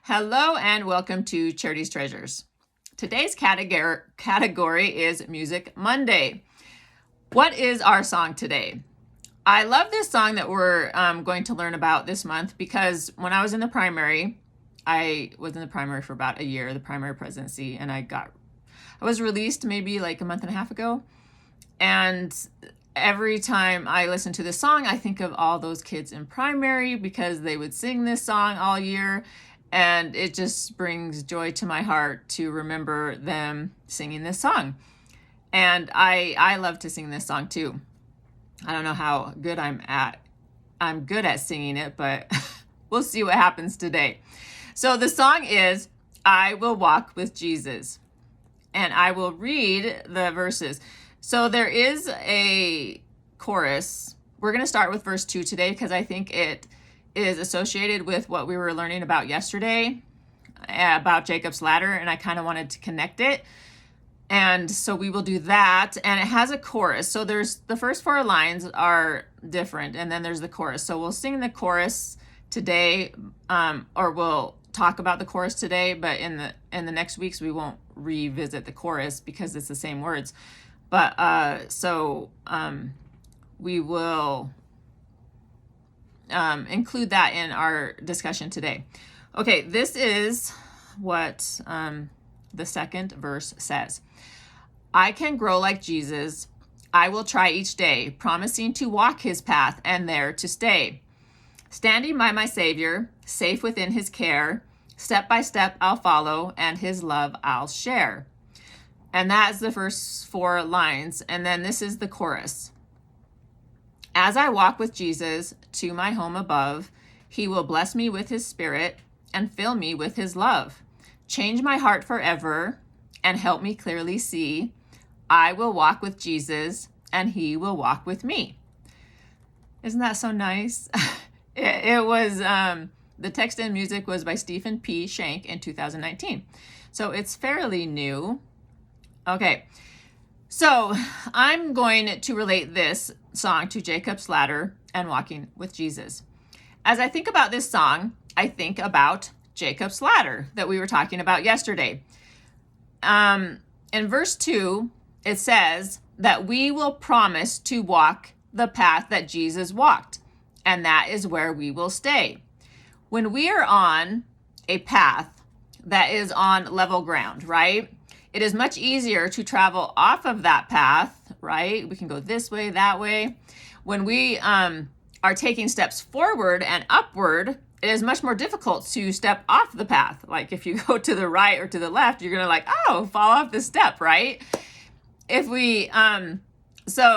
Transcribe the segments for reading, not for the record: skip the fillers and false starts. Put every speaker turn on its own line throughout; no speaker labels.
Hello and welcome to Charity's Treasures. Today's category is Music Monday. What is our song today? I love this song that we're going to learn about this month because when I was in the primary, I was in the primary for about a year, the primary presidency, and I was released maybe like a month and a half ago. And every time I listen to this song, I think of all those kids in primary because they would sing this song all year. And it just brings joy to my heart to remember them singing this song. And I love to sing this song too. I don't know how good I'm good at singing it, but we'll see what happens today. So the song is I Will Walk with Jesus. And I will read the verses. So there is a chorus. We're going to start with verse 2 today because I think it is associated with what we were learning about yesterday about Jacob's ladder, and I kind of wanted to connect it. And so we will do that, and it has a chorus. So there's the first four lines are different, and then there's the chorus. So we'll sing the chorus today, or we'll talk about the chorus today, but in the next weeks we won't revisit the chorus because it's the same words. But we will include that in our discussion today. Okay, this is what the second verse says. I can grow like Jesus. I will try each day, promising to walk his path and there to stay. Standing by my Savior, safe within his care, step by step I'll follow, and his love I'll share. And that's the first four lines. And then this is the chorus. As I walk with Jesus to my home above, he will bless me with his spirit and fill me with his love. Change my heart forever and help me clearly see. I will walk with Jesus and he will walk with me. Isn't that so nice? It was, the text and music was by Stephen P. Shank in 2019. So it's fairly new. Okay, so I'm going to relate this song to Jacob's ladder and walking with Jesus. As I think about this song, I think about Jacob's ladder that we were talking about yesterday. In verse 2, it says that we will promise to walk the path that Jesus walked, and that is where we will stay. When we are on a path that is on level ground, right? It is much easier to travel off of that path, right? We can go this way, that way. When we are taking steps forward and upward, it is much more difficult to step off the path. Like if you go to the right or to the left, you're gonna fall off this step, right? If we, and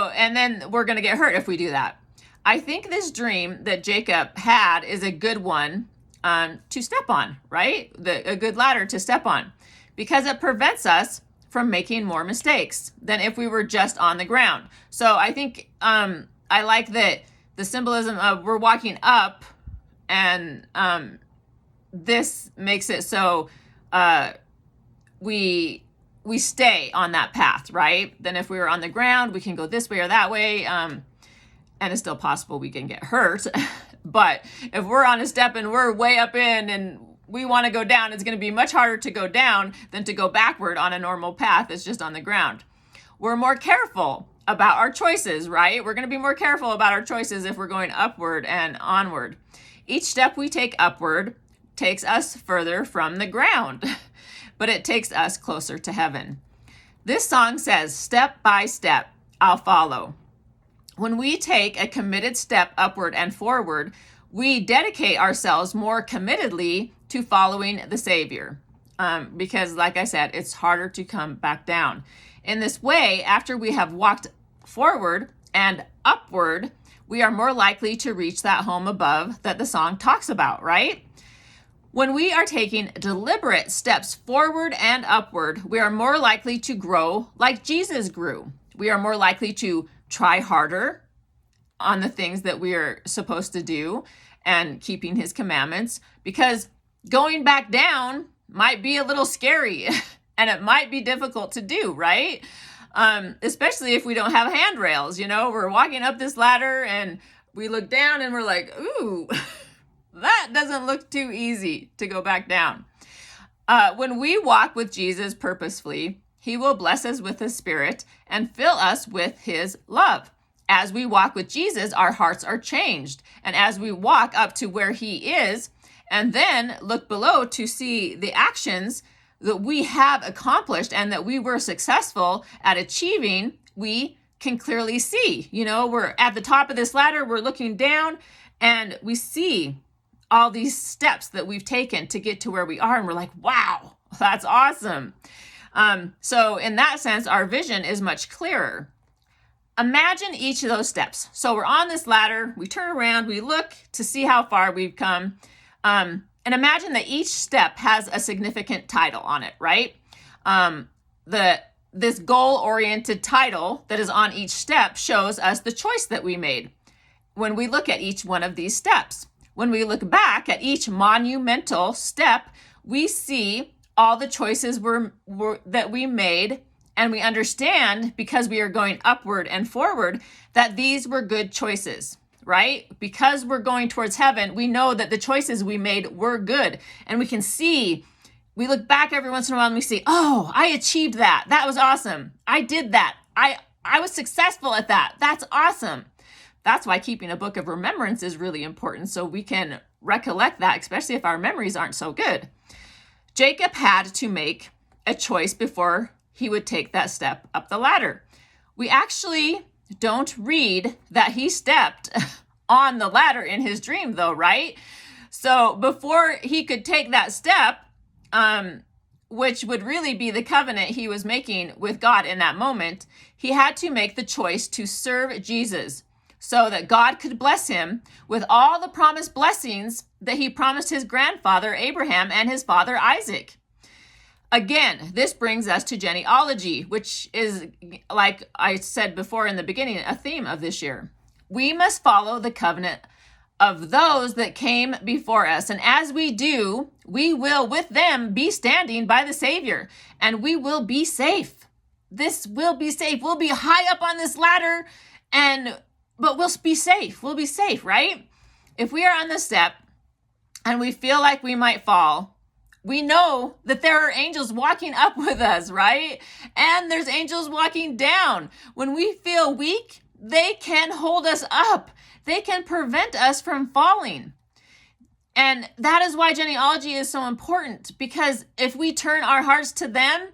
then we're gonna get hurt if we do that. I think this dream that Jacob had is a good one to step on, right? A good ladder to step on, because it prevents us from making more mistakes than if we were just on the ground. So I think I like that the symbolism of we're walking up, and this makes it so we stay on that path, right? Then if we were on the ground, we can go this way or that way, and it's still possible we can get hurt. But if we're on a step and we're way up in and we want to go down, it's going to be much harder to go down than to go backward on a normal path that's just on the ground. We're more careful about our choices, right? We're going to be more careful about our choices if we're going upward and onward. Each step we take upward takes us further from the ground, but it takes us closer to heaven. This song says, step by step, I'll follow. When we take a committed step upward and forward, we dedicate ourselves more committedly to following the Savior, because like I said, it's harder to come back down. In this way, after we have walked forward and upward, we are more likely to reach that home above that the song talks about, right? When we are taking deliberate steps forward and upward, we are more likely to grow like Jesus grew. We are more likely to try harder on the things that we are supposed to do and keeping his commandments, because going back down might be a little scary and it might be difficult to do, right? Especially if we don't have handrails. We're walking up this ladder and we look down and we're like, ooh, That doesn't look too easy to go back down. When we walk with Jesus purposefully, he will bless us with his Spirit and fill us with his love. As we walk with Jesus, our hearts are changed. And as we walk up to where he is and then look below to see the actions that we have accomplished and that we were successful at achieving, we can clearly see. We're at the top of this ladder, we're looking down, and we see all these steps that we've taken to get to where we are, and we're like, wow, that's awesome. So in that sense, our vision is much clearer. Imagine each of those steps. So we're on this ladder, we turn around, we look to see how far we've come, and imagine that each step has a significant title on it, right? This goal-oriented title that is on each step shows us the choice that we made when we look at each one of these steps. When we look back at each monumental step, we see all the choices that we made, and we understand, because we are going upward and forward, that these were good choices, right? Because we're going towards heaven, we know that the choices we made were good, and we can see, we look back every once in a while and we see, oh, I achieved that. That was awesome. I did that. I was successful at that. That's awesome. That's why keeping a book of remembrance is really important, so we can recollect that, especially if our memories aren't so good. Jacob had to make a choice before he would take that step up the ladder. We actually don't read that he stepped on the ladder in his dream, though, right? So before he could take that step, which would really be the covenant he was making with God in that moment, he had to make the choice to serve Jesus, so that God could bless him with all the promised blessings that he promised his grandfather Abraham and his father Isaac. Again, this brings us to genealogy, which is, like I said before in the beginning, a theme of this year. We must follow the covenant of those that came before us. And as we do, we will with them be standing by the Savior, and we will be safe. This will be safe. We'll be high up on this ladder, but we'll be safe. We'll be safe, right? If we are on the step and we feel like we might fall, we know that there are angels walking up with us, right? And there's angels walking down. When we feel weak, they can hold us up. They can prevent us from falling. And that is why genealogy is so important, because if we turn our hearts to them,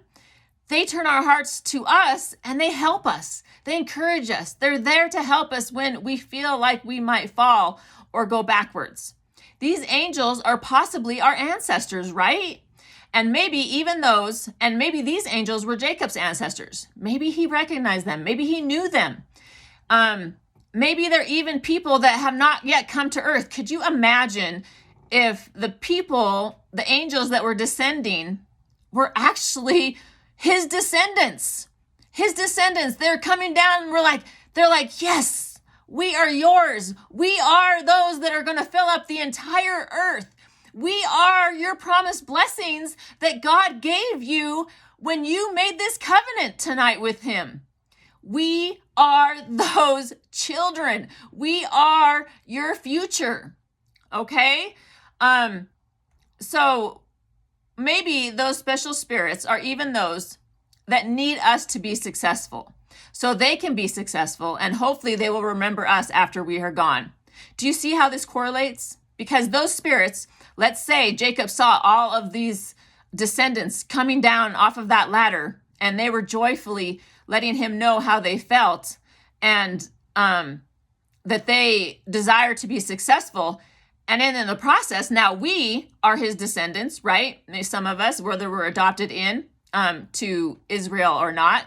they turn our hearts to us, and they help us. They encourage us. They're there to help us when we feel like we might fall or go backwards. These angels are possibly our ancestors, right? And maybe these angels were Jacob's ancestors. Maybe he recognized them. Maybe he knew them. Maybe they're even people that have not yet come to earth. Could you imagine if the angels that were descending were actually his descendants? His descendants, they're coming down, and they're like, yes, we are yours. We are those that are going to fill up the entire earth. We are your promised blessings that God gave you when you made this covenant tonight with him. We are those children. We are your future. Okay? So maybe those special spirits are even those that need us to be successful, so they can be successful, and hopefully they will remember us after we are gone. Do you see how this correlates? Because those spirits, let's say Jacob saw all of these descendants coming down off of that ladder, and they were joyfully letting him know how they felt, and that they desire to be successful. And then in the process, now we are his descendants, right? Some of us, whether we're adopted in to Israel or not,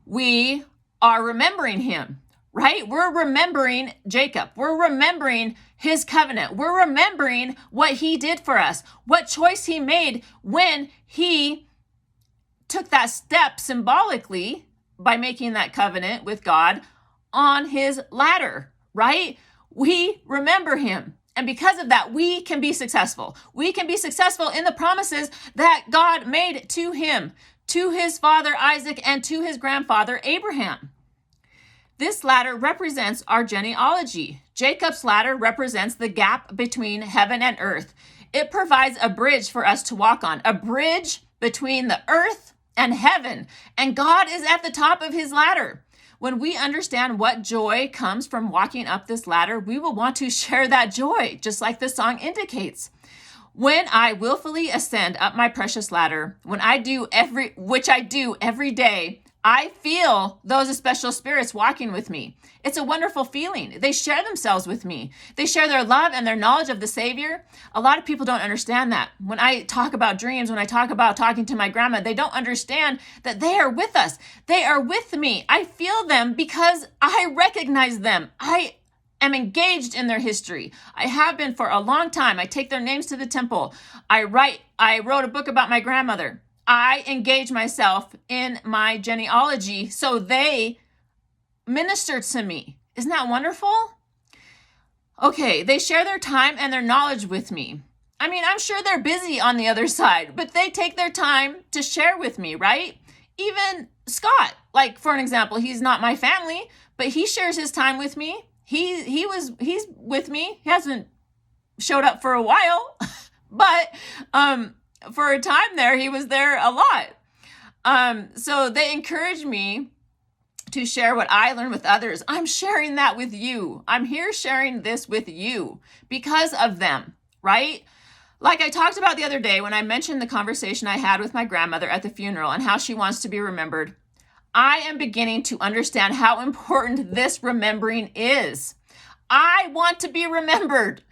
we are remembering him, right? We're remembering Jacob. We're remembering his covenant. We're remembering what he did for us, what choice he made when he took that step symbolically by making that covenant with God on his ladder, right? We remember him. And because of that, we can be successful. We can be successful in the promises that God made to him, to his father Isaac, and to his grandfather Abraham. This ladder represents our genealogy. Jacob's ladder represents the gap between heaven and earth. It provides a bridge for us to walk on, a bridge between the earth and heaven. And God is at the top of his ladder. When we understand what joy comes from walking up this ladder, we will want to share that joy, just like the song indicates. When I willfully ascend up my precious ladder, which I do every day, I feel those special spirits walking with me. It's a wonderful feeling. They share themselves with me. They share their love and their knowledge of the Savior. A lot of people don't understand that. When I talk about dreams, when I talk about talking to my grandma, they don't understand that they are with us. They are with me. I feel them because I recognize them. I am engaged in their history. I have been for a long time. I take their names to the temple. I wrote a book about my grandmother. I engage myself in my genealogy so they minister to me. Isn't that wonderful? Okay, they share their time and their knowledge with me. I mean, I'm sure they're busy on the other side, but they take their time to share with me, right? Even Scott, like for an example, he's not my family, but he shares his time with me. He's with me. He hasn't showed up for a while, but for a time there, he was there a lot. So they encourage me to share what I learn with others. I'm sharing that with you. I'm here sharing this with you because of them, right? Like I talked about the other day when I mentioned the conversation I had with my grandmother at the funeral and how she wants to be remembered. I am beginning to understand how important this remembering is. I want to be remembered.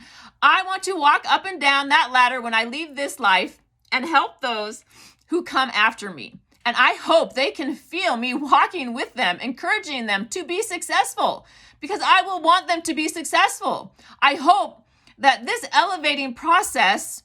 I want to walk up and down that ladder when I leave this life and help those who come after me. And I hope they can feel me walking with them, encouraging them to be successful, because I will want them to be successful. I hope that in this elevating process,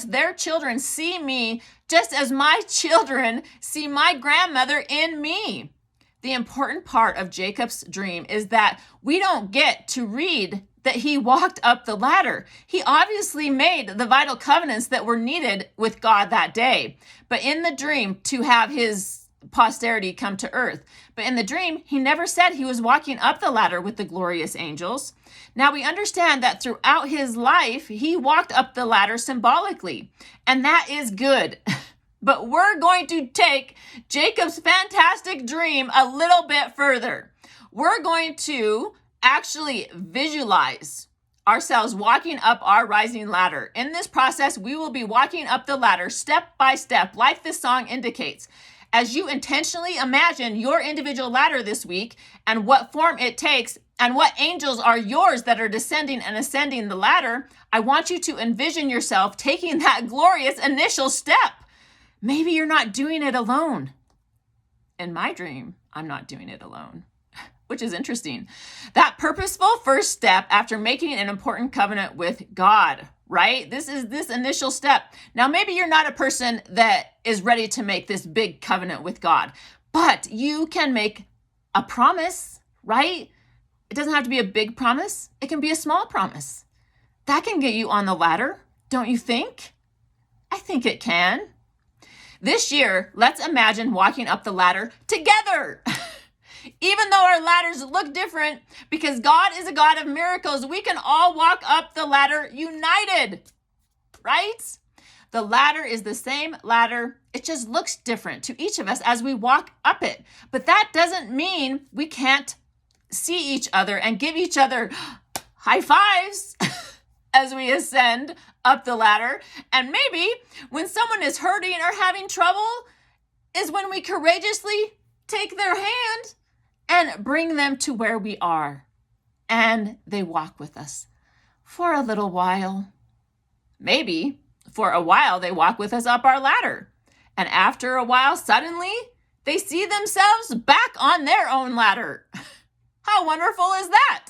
their children see me just as my children see my grandmother in me. The important part of Jacob's dream is that we don't get to read that he walked up the ladder. He obviously made the vital covenants that were needed with God that day, but in the dream to have his posterity come to earth. But in the dream, he never said he was walking up the ladder with the glorious angels. Now we understand that throughout his life, he walked up the ladder symbolically, and that is good. But we're going to take Jacob's fantastic dream a little bit further. We're going to actually visualize ourselves walking up our rising ladder. In this process, we will be walking up the ladder step by step, like this song indicates. As you intentionally imagine your individual ladder this week and what form it takes and what angels are yours that are descending and ascending the ladder, I want you to envision yourself taking that glorious initial step. Maybe you're not doing it alone. In my dream, I'm not doing it alone, which is interesting. That purposeful first step after making an important covenant with God, right? This is this initial step. Now, maybe you're not a person that is ready to make this big covenant with God, but you can make a promise, right? It doesn't have to be a big promise. It can be a small promise. That can get you on the ladder, don't you think? I think it can. This year, let's imagine walking up the ladder together. Even though our ladders look different, because God is a God of miracles, we can all walk up the ladder united, right? The ladder is the same ladder. It just looks different to each of us as we walk up it. But that doesn't mean we can't see each other and give each other high fives as we ascend up the ladder. And maybe when someone is hurting or having trouble is when we courageously take their hand and bring them to where we are. And they walk with us for a little while. Maybe for a while they walk with us up our ladder. And after a while, suddenly they see themselves back on their own ladder. How wonderful is that?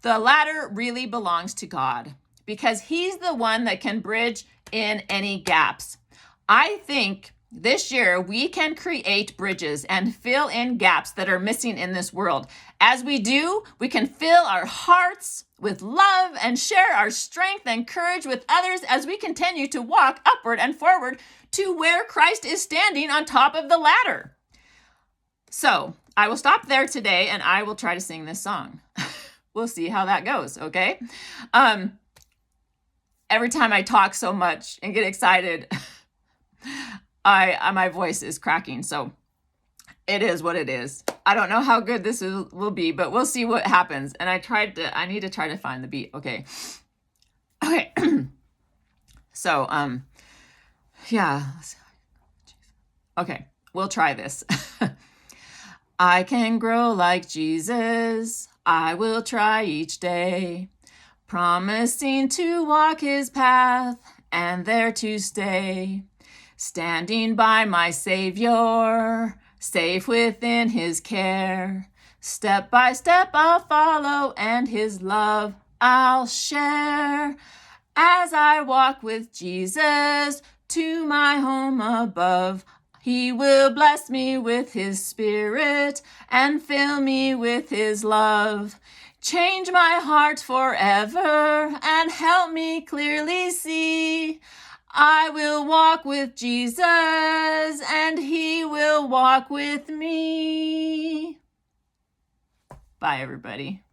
The ladder really belongs to God because he's the one that can bridge in any gaps. I think this year we can create bridges and fill in gaps that are missing in this world. As we do, we can fill our hearts with love and share our strength and courage with others as we continue to walk upward and forward to where Christ is standing on top of the ladder. So, I will stop there today and I will try to sing this song. We'll see how that goes, okay? Every time I talk so much and get excited, my voice is cracking, so it is what it is. I don't know how good this will be, but we'll see what happens. And I need to try to find the beat. Okay. So, yeah. Okay, we'll try this. I can grow like Jesus. I will try each day, promising to walk his path and there to stay, standing by my Savior, safe within his care. Step by step I'll follow and his love I'll share as I walk with Jesus to my home above. He will bless me with his spirit and fill me with his love. Change my heart forever and help me clearly see. I will walk with Jesus and he will walk with me. Bye, everybody.